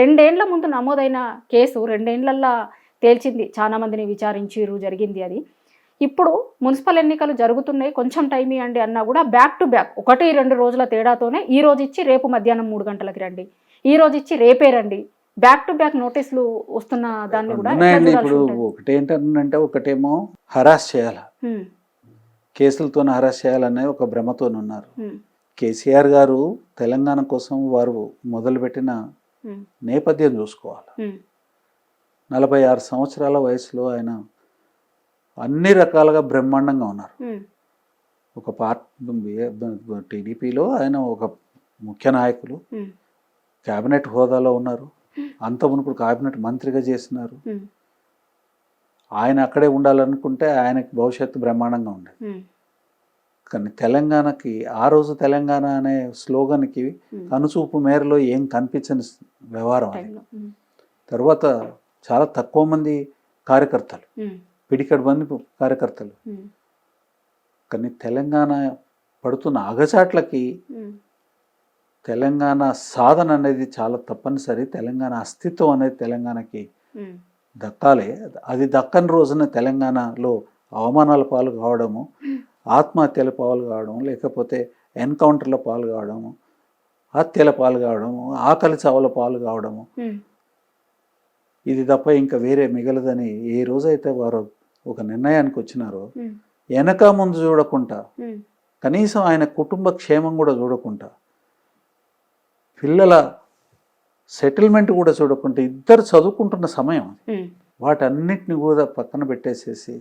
రెండేండ్ల ముందు నమోదైన కేసు 2 ఏండ్లల్లా తేల్చింది. చాలా మందిని విచారించిర్రు, జరిగింది అది. ఇప్పుడు మున్సిపల్ ఎన్నికలు జరుగుతున్నాయి, కొంచెం టైం ఇయ్యండి అన్నా కూడా బ్యాక్ టు బ్యాక్ 1, 2 రోజుల తేడాతోనే ఈ రోజు ఇచ్చి రేపు మధ్యాహ్నం 3 గంటలకి రండి, ఈ రోజు ఇచ్చి రేపే రండి, బ్యాక్ టు బ్యాక్ నోటీసులు వస్తున్న దాన్ని కూడా ఎట్లా ఉన్నాయండి. చూడాల్సి ఇప్పుడు ఉంటుంది? ఒకటేంటంటే ఒకటేమో హరాస్ చేయాలి, హ్మ్. కేసులతో హరాస్ చేయాలనే ఒక భ్రమతో ఉన్నారు. హ్మ్. కేసీఆర్ గారు తెలంగాణ కోసం వారు మొదలుపెట్టిన హ్మ్. నేపథ్యం చూసుకోవాలి. హ్మ్. 46 సంవత్సరాల వయసులో ఆయన అన్ని రకాలుగా బ్రహ్మాండంగా ఉన్నారు. హ్మ్. ఒక టీడీపీలో ఆయన ఒక ముఖ్య నాయకులు, హ్మ్. క్యాబినెట్ హోదాలో ఉన్నారు, అంత మునుపు క్యాబినెట్ మంత్రిగా చేసినారు. హ్మ్. ఆయన అక్కడే ఉండాలనుకుంటే ఆయనకి భవిష్యత్తు బ్రహ్మాండంగా ఉండేది. హ్మ్. కానీ తెలంగాణకి ఆ రోజు తెలంగాణ అనే స్లోగన్కి కనుచూపు మేరలో ఏం కనిపించని వ్యవహారం అది. టైంలో. హ్మ్. తర్వాత చాలా తక్కువ మంది కార్యకర్తలు, హ్మ్. పిడికడు మంది కార్యకర్తలు. హ్మ్. కానీ తెలంగాణ పడుతున్న అగచాట్లకి హ్మ్. తెలంగాణ సాధన అనేది చాలా తప్పనిసరి. తెలంగాణ అస్తిత్వం అనేది తెలంగాణకి హ్మ్. దక్కాలి. అది దక్కని రోజున తెలంగాణలో అవమానాల పాలు కావడము, ఆత్మహత్యల పాలు కావడం, లేకపోతే ఎన్కౌంటర్ల పాలు కావడము, హత్యల పాలు కావడము, ఆకలి చావుల పాలు కావడము, హ్మ్. ఇది తప్ప ఇంకా వేరే మిగలదని ఏ రోజైతే వారు ఒక నిర్ణయానికి వచ్చినారో, హ్మ్. వెనక ముందు చూడకుండా, హ్మ్. కనీసం ఆయన కుటుంబ క్షేమం కూడా చూడకుండా, పిల్లల సెటిల్మెంట్ కూడా చూడకుండా, ఇద్దరు చదువుకుంటున్న సమయం, హ్మ్. వాటన్నిటిని కూడా పక్కన పెట్టేసేసి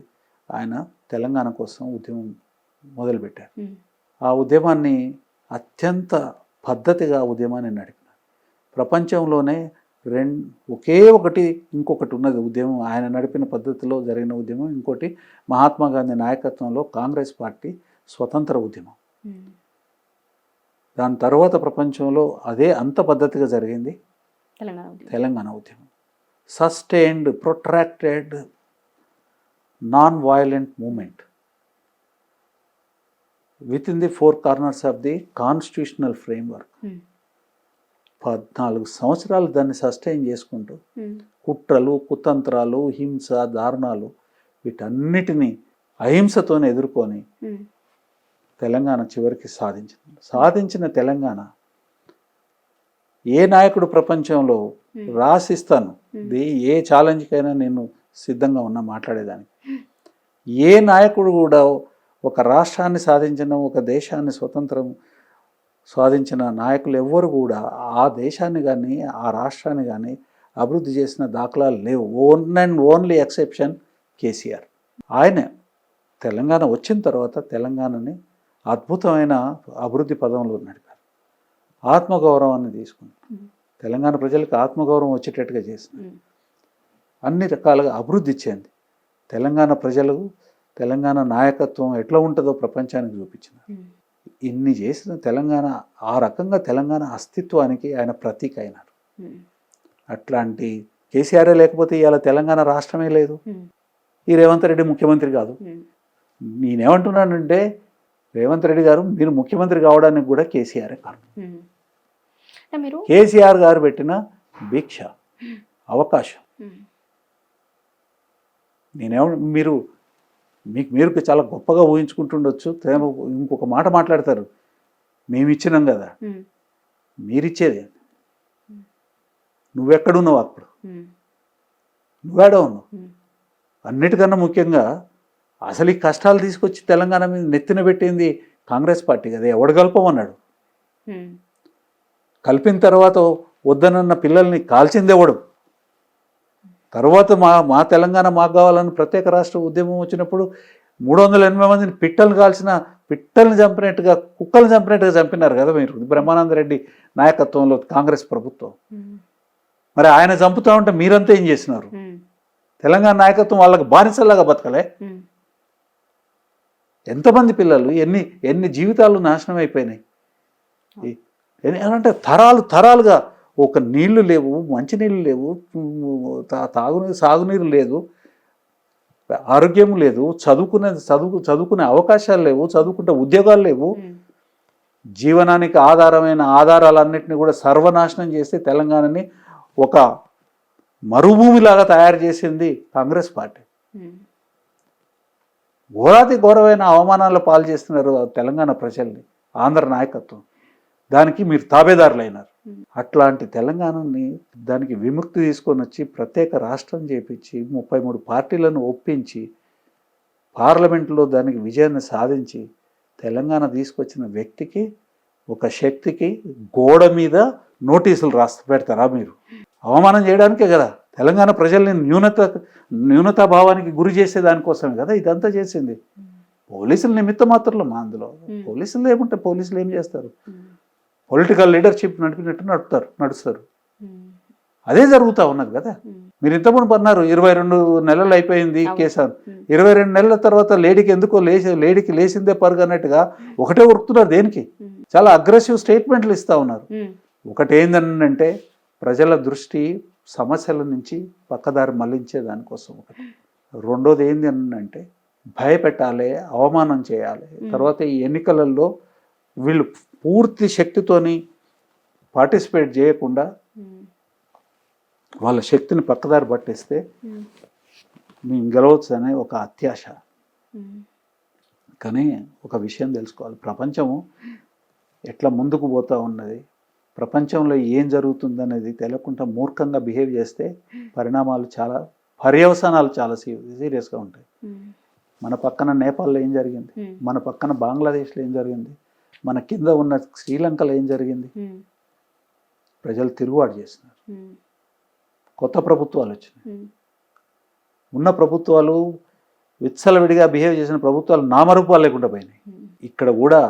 ఆయన తెలంగాణ కోసం ఉద్యమం మొదలుపెట్టారు. హ్మ్. ఆ ఉద్యమాన్ని అత్యంత పద్ధతిగా ఆ ఉద్యమాన్ని నడిపినారు. ప్రపంచంలోనే ఒకే ఒకటి ఇంకొకటి ఉన్నది ఉద్యమం, ఆయన నడిపిన పద్ధతిలో జరిగిన ఉద్యమం. ఇంకోటి మహాత్మా గాంధీ నాయకత్వంలో కాంగ్రెస్ పార్టీ స్వతంత్ర ఉద్యమం. హ్మ్. దాని తర్వాత ప్రపంచంలో అదే అంత పద్ధతిగా జరిగింది తెలంగాణ ఉద్యమం. Sustained, protracted, non violent movement within the 4 corners of the constitutional framework. 14 సంవత్సరాలు దాన్ని సస్టైన్ చేసుకుంటూ కుట్రలు, కుతంత్రాలు, హింస, దారుణాలు వీటన్నిటినీ అహింసతోనే ఎదుర్కొని తెలంగాణ చివరికి సాధించిన తెలంగాణ ఏ నాయకుడు ప్రపంచంలో రాసిస్తాను, ఏ ఛాలెంజ్కైనా నేను సిద్ధంగా ఉన్నా మాట్లాడేదానికి, ఏ నాయకుడు కూడా ఒక రాష్ట్రాన్ని సాధించిన, ఒక దేశాన్ని స్వతంత్రం సాధించిన నాయకులు ఎవ్వరు కూడా ఆ దేశాన్ని కానీ ఆ రాష్ట్రాన్ని కానీ అభివృద్ధి చేసిన దాఖలాలు లేవు. Only exception KCR. ఆయన తెలంగాణ వచ్చిన తర్వాత తెలంగాణని అద్భుతమైన అభివృద్ధి పదంలో నడిపారు. ఆత్మగౌరవాన్ని తీసుకుని తెలంగాణ ప్రజలకు ఆత్మగౌరవం వచ్చేటట్టుగా చేసింది. అన్ని రకాలుగా అభివృద్ధి ఇచ్చింది. తెలంగాణ ప్రజలు, తెలంగాణ నాయకత్వం ఎట్లా ఉంటుందో ప్రపంచానికి చూపించిన. ఇన్ని చేసిన తెలంగాణ, ఆ రకంగా తెలంగాణ అస్తిత్వానికి ఆయన ప్రతీక అయినారు. అట్లాంటి కేసీఆర్ లేకపోతే ఇవాళ తెలంగాణ రాష్ట్రమే లేదు, ఈ రేవంత్ రెడ్డి ముఖ్యమంత్రి కాదు. నేనేమంటున్నానంటే రేవంత్ రెడ్డి గారు మీరు ముఖ్యమంత్రి కావడానికి కూడా కేసీఆరే కారణం. కేసీఆర్ గారు పెట్టిన భిక్ష, అవకాశం. మీరు చాలా గొప్పగా ఊహించుకుంటుండొచ్చు. ఇంకొక మాట మాట్లాడతారు, మేము ఇచ్చినాం కదా. మీరిచ్చేది నువ్వెక్కడున్నావు, అప్పుడు నువ్వేడా ఉన్నావు. అన్నిటికన్నా ముఖ్యంగా అసలు ఈ కష్టాలు తీసుకొచ్చి తెలంగాణ మీద నెత్తిన పెట్టింది కాంగ్రెస్ పార్టీ కదా. ఎవడు కలపమన్నాడు? కలిపిన తర్వాత వద్దనన్న పిల్లల్ని కాల్చిందేవాడు. తర్వాత మా తెలంగాణ మాకు కావాలని ప్రత్యేక రాష్ట్ర ఉద్యమం వచ్చినప్పుడు 380 మందిని పిట్టల్ని చంపినట్టుగా, కుక్కల్ని చంపినట్టుగా చంపినారు కదా మీరు, బ్రహ్మానంద రెడ్డి నాయకత్వంలో కాంగ్రెస్ ప్రభుత్వం. మరి ఆయన చంపుతా ఉంటే మీరంతా ఏం చేసినారు? తెలంగాణ నాయకత్వం వాళ్ళకి బానిసలాగా బతకలే? ఎంతమంది పిల్లలు, ఎన్ని జీవితాలు నాశనం అయిపోయినాయి. అంటే తరాలుగా ఒక నీళ్లు లేవు, మంచినీళ్ళు లేవు, సాగునీరు లేదు, ఆరోగ్యం లేదు, చదువుకునే అవకాశాలు లేవు, చదువుకుంటే ఉద్యోగాలు లేవు. జీవనానికి ఆధారమైన ఆధారాలన్నింటినీ కూడా సర్వనాశనం చేసి తెలంగాణని ఒక మరుభూమిలాగా తయారు చేసింది కాంగ్రెస్ పార్టీ. ఘోరాతి ఘోరమైన అవమానాల పాలు చేస్తున్నారు తెలంగాణ ప్రజల్ని ఆంధ్ర నాయకత్వం. దానికి మీరు తాబేదారులైనారు. అట్లాంటి తెలంగాణని దానికి విముక్తి తీసుకొని వచ్చి ప్రత్యేక రాష్ట్రం చేపించి 33 పార్టీలను ఒప్పించి పార్లమెంట్లో దానికి విజయాన్ని సాధించి తెలంగాణ తీసుకొచ్చిన వ్యక్తికి, ఒక శక్తికి గోడ మీద నోటీసులు రాసి పెడతారా మీరు? అవమానం చేయడానికే కదా, తెలంగాణ ప్రజల్ని న్యూనతాభావానికి గురి చేసే దానికోసమే కదా ఇదంతా చేసింది. పోలీసుల నిమిత్త మాత్రంలో అందులో పోలీసులు ఏముంటే పోలీసులు ఏం చేస్తారు? పొలిటికల్ లీడర్షిప్ నడిపినట్టు నడుస్తారు. అదే జరుగుతూ ఉన్నది కదా. మీరు ఇంతకుముందు అన్నారు 22 నెలలు అయిపోయింది కేసు. 22 నెలల తర్వాత లేడీకి లేచిందే పరుగు అన్నట్టుగా ఒకటే ఉరుకుతున్నారు. దేనికి? చాలా అగ్రెసివ్ స్టేట్మెంట్లు ఇస్తూ ఉన్నారు. ఒకటి ఏంటంటే ప్రజల దృష్టి సమస్యల నుంచి పక్కదారి మళ్లించే దానికోసం ఒకటి. రెండోది ఏంది అంటే భయపెట్టాలి, అవమానం చేయాలి. తర్వాత ఈ ఎన్నికలలో వీళ్ళు పూర్తి శక్తితోని పార్టిసిపేట్ చేయకుండా వాళ్ళ శక్తిని పక్కదారి పట్టిస్తే మేము గెలవచ్చు అనే ఒక అత్యాశ. కానీ ఒక విషయం తెలుసుకోవాలి, ప్రపంచము ఎట్లా ముందుకు పోతూ ఉన్నది, ప్రపంచంలో ఏం జరుగుతుందనేది తెలియకుండా మూర్ఖంగా బిహేవ్ చేస్తే పర్యవసానాలు చాలా సీరియస్గా ఉంటాయి. మన పక్కన నేపాల్లో ఏం జరిగింది, మన పక్కన బంగ్లాదేశ్లో ఏం జరిగింది, మన కింద ఉన్న శ్రీలంకలో ఏం జరిగింది? ప్రజలు తిరుగుబాటు చేస్తున్నారు. కొత్త ప్రభుత్వాలు వచ్చినాయి. ఉన్న ప్రభుత్వాలు విచ్చలవిడిగా బిహేవ్ చేసిన ప్రభుత్వాలు నామరూపాలు లేకుండా పోయినాయి. ఇక్కడ కూడా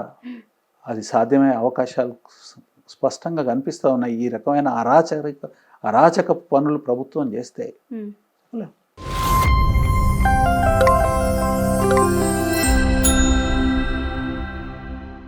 అది సాధ్యమయ్యే అవకాశాలు స్పష్టంగా కనిపిస్తూ ఉన్నాయి. ఈ రకమైన అరాచక పనులు ప్రభుత్వం చేస్తే